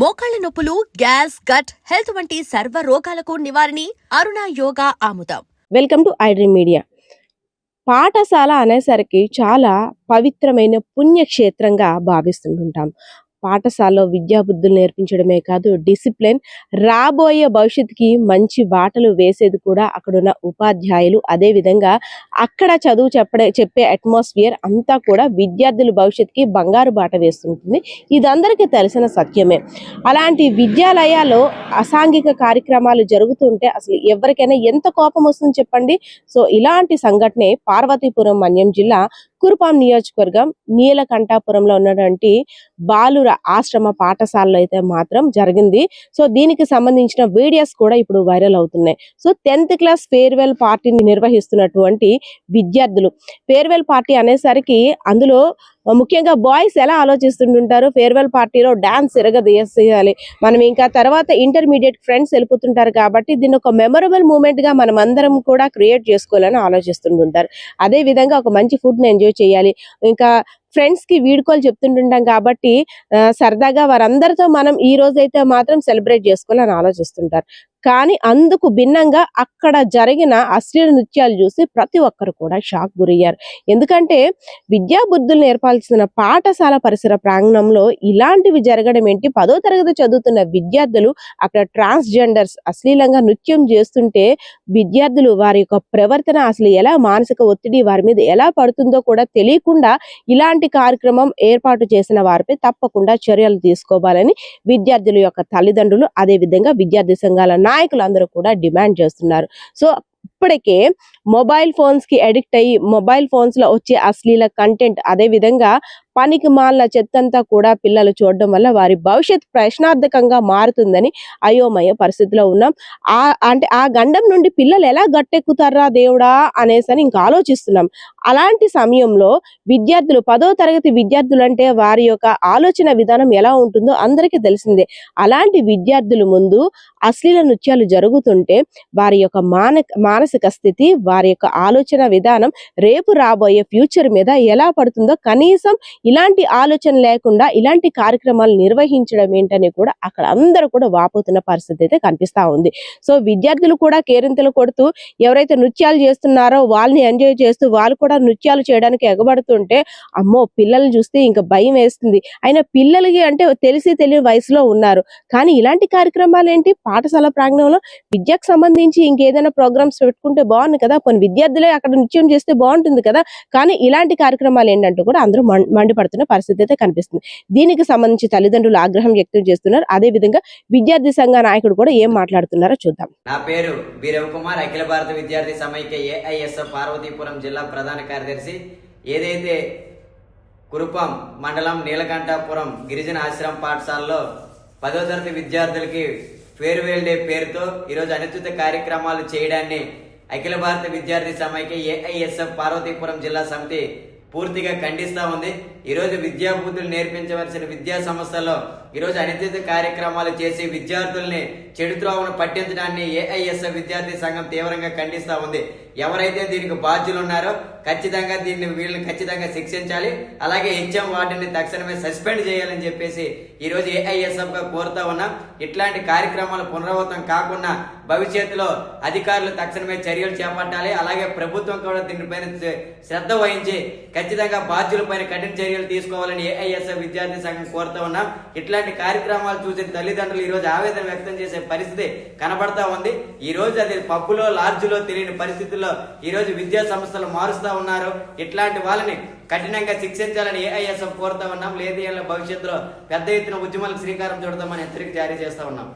మోకాళ్ల నొప్పులు, gas, gut health వంటి సర్వ రోగాలకు నివారణి అరుణ యోగా ఆముదం. Welcome to iDream media. పాఠశాల అనేసరికి చాలా పవిత్రమైన పుణ్యక్షేత్రంగా భావిస్తుంటాం. పాఠశాలలో విద్యాబుద్ధులు నేర్పించడమే కాదు, డిసిప్లిన్, రాబోయే భవిష్యత్తుకి మంచి బాటలు వేసేది కూడా అక్కడున్న ఉపాధ్యాయులు. అదేవిధంగా అక్కడ చదువు చెప్పే అట్మాస్ఫియర్ అంతా కూడా విద్యార్థుల భవిష్యత్తుకి బంగారు బాట వేస్తుంటుంది. ఇది అందరికీ తెలిసిన సత్యమే. అలాంటి విద్యాలయాల్లో అసాంఘిక కార్యక్రమాలు జరుగుతుంటే అసలు ఎవరికైనా ఎంత కోపం వస్తుంది చెప్పండి. సో ఇలాంటి సంఘటనే పార్వతీపురం మన్యం జిల్లా కురుపాం నియోజకవర్గం నీలకంఠాపురంలో ఉన్నటువంటి బాలుర ఆశ్రమ పాఠశాలలో అయితే మాత్రం జరిగింది. సో దీనికి సంబంధించిన వీడియోస్ కూడా ఇప్పుడు వైరల్ అవుతున్నాయి. సో 10th క్లాస్ ఫేర్వెల్ పార్టీని నిర్వహిస్తున్నటువంటి విద్యార్థులు, ఫేర్వెల్ పార్టీ అనేసరికి అందులో ముఖ్యంగా బాయ్స్ ఎలా ఆలోచిస్తుంటారు, ఫేర్వెల్ పార్టీలో డాన్స్ ఎరగదీయాలి, మనం ఇంకా తర్వాత ఇంటర్మీడియట్ ఫ్రెండ్స్ వెళ్ళిపోతుంటారు కాబట్టి దీన్ని ఒక మెమరబుల్ మూమెంట్ గా మనం అందరం కూడా క్రియేట్ చేసుకోవాలని ఆలోచిస్తుంటారు. అదే విధంగా ఒక మంచి ఫుడ్ ని ఎంజాయ్ చేయాలి, ఇంకా ఫ్రెండ్స్ కి వీడుకోలు చెప్తుంటుంటాం కాబట్టి సరదాగా వారందరితో మనం ఈ రోజైతే మాత్రం సెలబ్రేట్ చేసుకోవాలని ఆలోచిస్తుంటారు. కానీ అందుకు భిన్నంగా అక్కడ జరిగిన అశ్లీల నృత్యాలు చూసి ప్రతి ఒక్కరు కూడా షాక్ గురయ్యారు. ఎందుకంటే విద్యా బుద్ధులు నేర్పాల్సిన పాఠశాల పరిసర ప్రాంగణంలో ఇలాంటివి జరగడం ఏంటి? 10వ తరగతి చదువుతున్న విద్యార్థులు అక్కడ ట్రాన్స్జెండర్స్ అశ్లీలంగా నృత్యం చేస్తుంటే విద్యార్థులు వారి యొక్క ప్రవర్తన అసలు ఎలా, మానసిక ఒత్తిడి వారి మీద ఎలా పడుతుందో కూడా తెలియకుండా ఇలాంటి కార్యక్రమం ఏర్పాటు చేసిన వారిపై తప్పకుండా చర్యలు తీసుకోవాలని విద్యార్థుల యొక్క తల్లిదండ్రులు, అదే విధంగా విద్యార్థి సంఘాల నాయకులందరూ కూడా డిమాండ్ చేస్తున్నారు. సో ఇప్పటికే మొబైల్ ఫోన్స్ కి అడిక్ట్ అయ్యి మొబైల్ ఫోన్స్ లో వచ్చే అశ్లీల కంటెంట్, అదే విధంగా పనికి మాలిన చెత్తంతా కూడా పిల్లలు చూడడం వల్ల వారి భవిష్యత్ ప్రశ్నార్థకంగా మారుతుందని అయోమయ పరిస్థితిలో ఉన్నాం. ఆ గండం నుండి పిల్లలు ఎలా గట్టెక్కుతారా దేవుడా అనేసి ఇంకా ఆలోచిస్తున్నాం. అలాంటి సమయంలో విద్యార్థులు, 10వ తరగతి విద్యార్థులు అంటే వారి యొక్క ఆలోచన విధానం ఎలా ఉంటుందో అందరికీ తెలిసిందే. అలాంటి విద్యార్థుల ముందు అశ్లీల నృత్యాలు జరుగుతుంటే వారి యొక్క మానసిక స్థితి, వారి యొక్క ఆలోచన విధానం రేపు రాబోయే ఫ్యూచర్ మీద ఎలా పడుతుందో, కనీసం ఇలాంటి ఆలోచన లేకుండా ఇలాంటి కార్యక్రమాలు నిర్వహించడం ఏంటని కూడా అక్కడ అందరూ కూడా వాపోతున్న పరిస్థితి అయితే కనిపిస్తా ఉంది. సో విద్యార్థులు కూడా కేరింతలు కొడుతూ ఎవరైతే నృత్యాలు చేస్తున్నారో వాళ్ళని ఎంజాయ్ చేస్తూ వాళ్ళు కూడా నృత్యాలు చేయడానికి ఎగబడుతుంటే అమ్మో పిల్లల్ని చూస్తే ఇంకా భయం వేస్తుంది. అయినా పిల్లలకి అంటే తెలిసి తెలియని వయసులో ఉన్నారు, కానీ ఇలాంటి కార్యక్రమాలు ఏంటి? పాఠశాల ప్రాంగణంలో విద్యకు సంబంధించి ఇంకేదైనా ప్రోగ్రామ్స్ పెట్టుకుంటే బాగుంది కదా, కొన్ని విద్యార్థులే అక్కడ నృత్యం చేస్తే బాగుంటుంది కదా, కానీ ఇలాంటి కార్యక్రమాలు ఏంటంటూ కూడా అందరూ మండిపడుతున్న పరిస్థితి అయితే కనిపిస్తుంది. దీనికి సంబంధించి తల్లిదండ్రులు ఆగ్రహం వ్యక్తం చేస్తున్నారు. అదే విధంగా విద్యార్థి సంఘ నాయకుడు కూడా ఏం మాట్లాడుతున్నారో చూద్దాం. నా పేరు బి రవికుమార్, అఖిల భారత విద్యార్థి సమైక్య ఏఐఎస్ఎఫ్ పార్వతీపురం జిల్లా ప్రధాన కార్యదర్శి. ఏదైతే కురుపాం మండలం నీలకంఠాపురం గిరిజన ఆశ్రమ పాఠశాలలో 10వ తరగతి విద్యార్థులకి ఫేర్వెల్ డే పేరుతో ఈరోజు అనుచిత కార్యక్రమాలు చేయడాన్ని అఖిల భారత విద్యార్థి సమైక్య ఏఐఎస్ఎఫ్ పార్వతీపురం జిల్లా సమితి పూర్తిగా ఖండిస్తా ఉంది. ఈరోజు విద్యాబుద్ధులు నేర్పించవలసిన విద్యా సంస్థల్లో ఈరోజు అనుచిత కార్యక్రమాలు చేసి విద్యార్థుల్ని చెడు త్రోవను పట్టించడాన్ని ఏఐఎస్ఎఫ్ విద్యార్థి సంఘం తీవ్రంగా ఖండిస్తా ఉంది. ఎవరైతే దీనికి బాధ్యులు ఉన్నారో ఖచ్చితంగా వీళ్ళని ఖచ్చితంగా శిక్షించాలి. అలాగే హెచ్ఎం వార్డుని తక్షణమే సస్పెండ్ చేయాలని చెప్పేసి ఈరోజు ఏఐఎస్ఎఫ్ గా కోరుతా ఉన్నాం. ఇట్లాంటి కార్యక్రమాలు పునరావృతం కాకుండా భవిష్యత్తులో అధికారులు తక్షణమే చర్యలు చేపట్టాలి. అలాగే ప్రభుత్వం కూడా దీనిపైన శ్రద్ధ వహించి ఖచ్చితంగా బాధ్యులపైన కఠిన చర్యలు తీసుకోవాలని ఏఐఎస్ఎఫ్ విద్యార్థి సంఘం కోరుతా ఉన్నాం. ఇట్లాంటి కార్యక్రమాలు చూసిన తల్లిదండ్రులు ఈ రోజు ఆవేదన వ్యక్తం చేసే పరిస్థితి కనబడతా ఉంది. ఈ రోజు అది పబ్బులో, లాడ్జ్లో తెలియని పరిస్థితుల్లో ఈ రోజు విద్యా సంస్థలు మారుస్తా ఉన్నారు. ఇట్లాంటి వాళ్ళని కఠినంగా శిక్షించాలని ఏఐఎస్ఎఫ్ కోరుతా ఉన్నాం. లేదు భవిష్యత్తులో పెద్ద ఎత్తున ఉద్యమాలకు శ్రీకారం చుడతామని హెచ్చరిక జారీ చేస్తా ఉన్నాం.